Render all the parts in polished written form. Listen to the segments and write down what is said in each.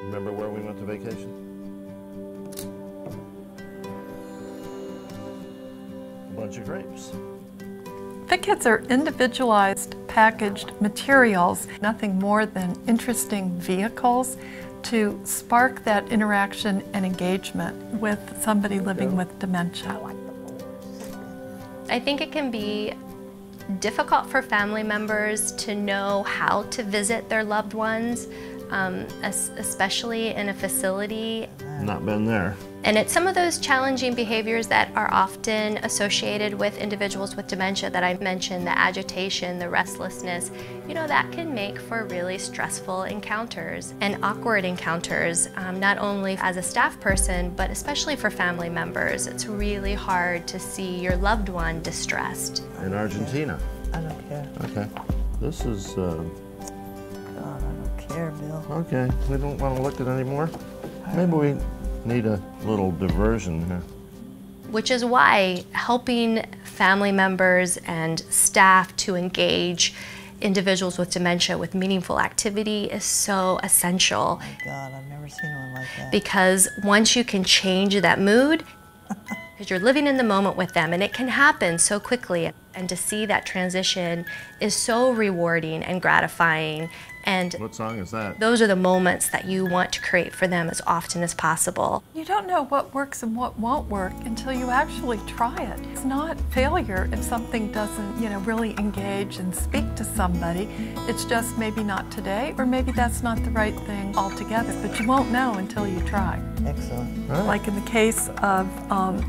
Remember where we went to vacation? A bunch of grapes. The kits are individualized, packaged materials, nothing more than interesting vehicles to spark that interaction and engagement with somebody living with dementia. I think it can be difficult for family members to know how to visit their loved ones, especially in a facility. Not been there. And it's some of those challenging behaviors that are often associated with individuals with dementia that I mentioned, the agitation, the restlessness, you know, that can make for really stressful encounters and awkward encounters, not only as a staff person, but especially for family members. It's really hard to see your loved one distressed. In Argentina? I don't care. Okay. This is, God, I don't care, Bill. okay, we don't want to look at it anymore. Maybe we need a little diversion here. Which is why helping family members and staff to engage individuals with dementia with meaningful activity is so essential. Oh my God, I've never seen one like that. Because once you can change that mood, because you're living in the moment with them, and it can happen so quickly, and to see that transition is so rewarding and gratifying. And what song is that? Those are the moments that you want to create for them as often as possible. You don't know what works and what won't work until you actually try it. It's not failure if something doesn't, you know, really engage and speak to somebody. It's just maybe not today, or maybe that's not the right thing altogether. But you won't know until you try. Excellent. Right. Like in the case of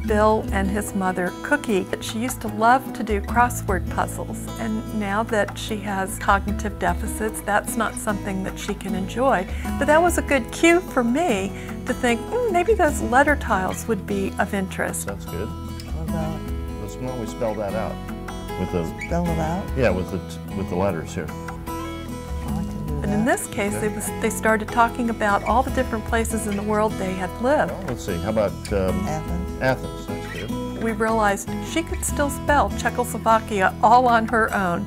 Bill and his mother, Cookie, she used to love to do crossword puzzles. And now that she has cognitive deficits, that's not something that she can enjoy. But that was a good cue for me to think, maybe those letter tiles would be of interest. That's good. What about? Let's, why don't we spell that out? With the, Spell it out? yeah, with the letters here. Oh, I can do that. And in this case, they started talking about all the different places in the world they had lived. Let's see, how about Athens. Athens? That's good. We realized she could still spell Czechoslovakia all on her own.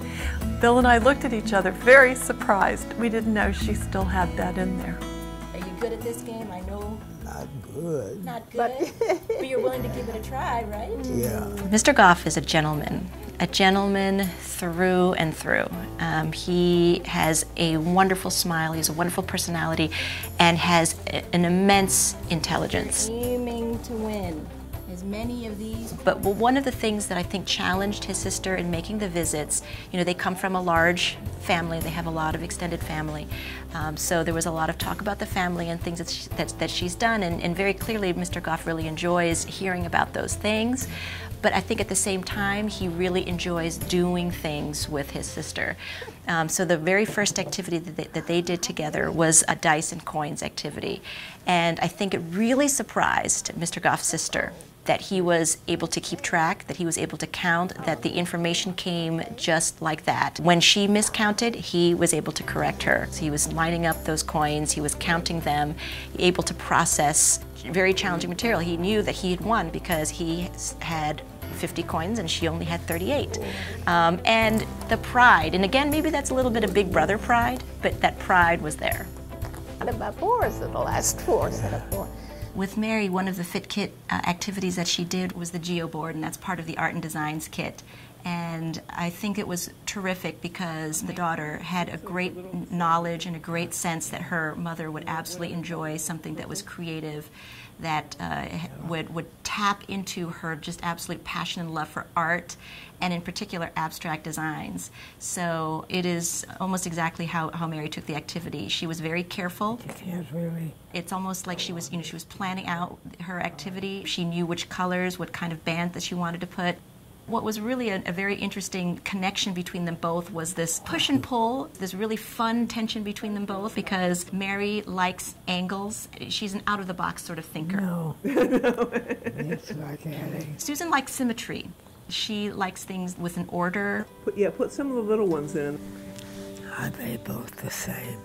Bill and I looked at each other very surprised. We didn't know she still had that in there. Are you good at this game? I know. Not good. Not good, but you're willing to give it a try, right? Yeah. Mr. Goff is a gentleman through and through. He has a wonderful smile, he has a wonderful personality, and has an immense intelligence. Aiming to win as many of these. But one of the things that I think challenged his sister in making the visits, you know, they come from a large family, they have a lot of extended family. So there was a lot of talk about the family and things that she's done, and very clearly Mr. Goff really enjoys hearing about those things. But I think at the same time, he really enjoys doing things with his sister. So the very first activity that they did together was a dice and coins activity. And I think it really surprised Mr. Goff's sister that he was able to keep track, that he was able to count, that the information came just like that. When she miscounted, he was able to correct her. So he was lining up those coins, he was counting them, able to process very challenging material. He knew that he had won because he had 50 coins and she only had 38. And the pride, and again, maybe that's a little bit of big brother pride, but that pride was there. Out of my fours of the last four set of four. With Mary, one of the Fit Kit activities that she did was the Geo board, and that's part of the Art and Designs kit. And I think it was terrific because the daughter had a great knowledge and a great sense that her mother would absolutely enjoy something that was creative, that would tap into her just absolute passion and love for art, and in particular abstract designs. So it is almost exactly how Mary took the activity. She was very careful. Yes, really. It's almost like she was planning out her activity. She knew which colors, what kind of band that she wanted to put. What was really a very interesting connection between them both was this push and pull, this really fun tension between them both, because Mary likes angles. She's an out-of-the-box sort of thinker. No. It's like adding. Susan likes symmetry. She likes things with an order. Put some of the little ones in. Are they both the same?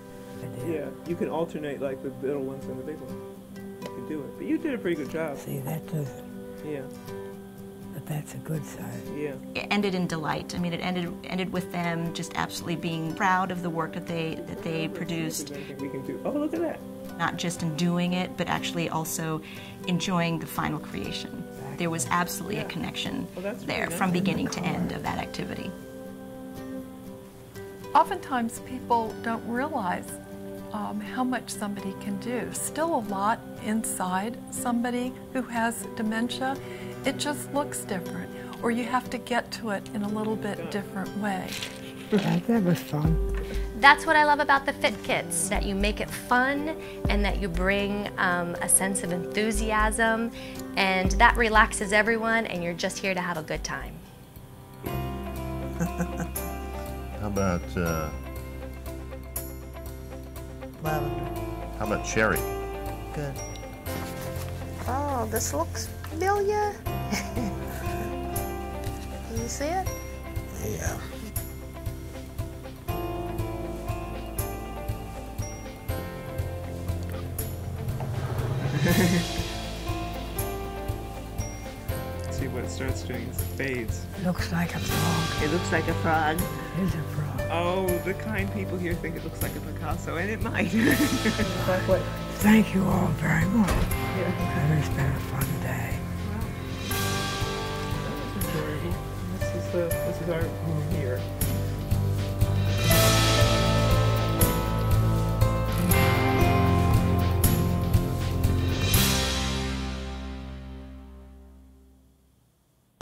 Yeah, you can alternate like the little ones and the big ones. You can do it. But you did a pretty good job. See, that doesn't. Yeah. But that's a good side. Yeah. It ended in delight. I mean, it ended with them just absolutely being proud of the work that they produced. There's anything we can do. Oh, look at that. not just in doing it, but actually also enjoying the final creation. There was absolutely a connection there from beginning to end of that activity. Oftentimes people don't realize how much somebody can do. Still a lot inside somebody who has dementia. It just looks different, or you have to get to it in a little bit different way. That was fun. That's what I love about the Fit Kits, that you make it fun and that you bring a sense of enthusiasm, and that relaxes everyone, and you're just here to have a good time. How about Lavender. how about cherry? Good. Oh, this looks familiar. Can you see it? Yeah. See what it starts doing is it fades. Looks like a frog. It looks like a frog. It is a frog. Oh, the kind people here think it looks like a Picasso, and it might. Thank you all very much. It's been a fun day. This is our room here.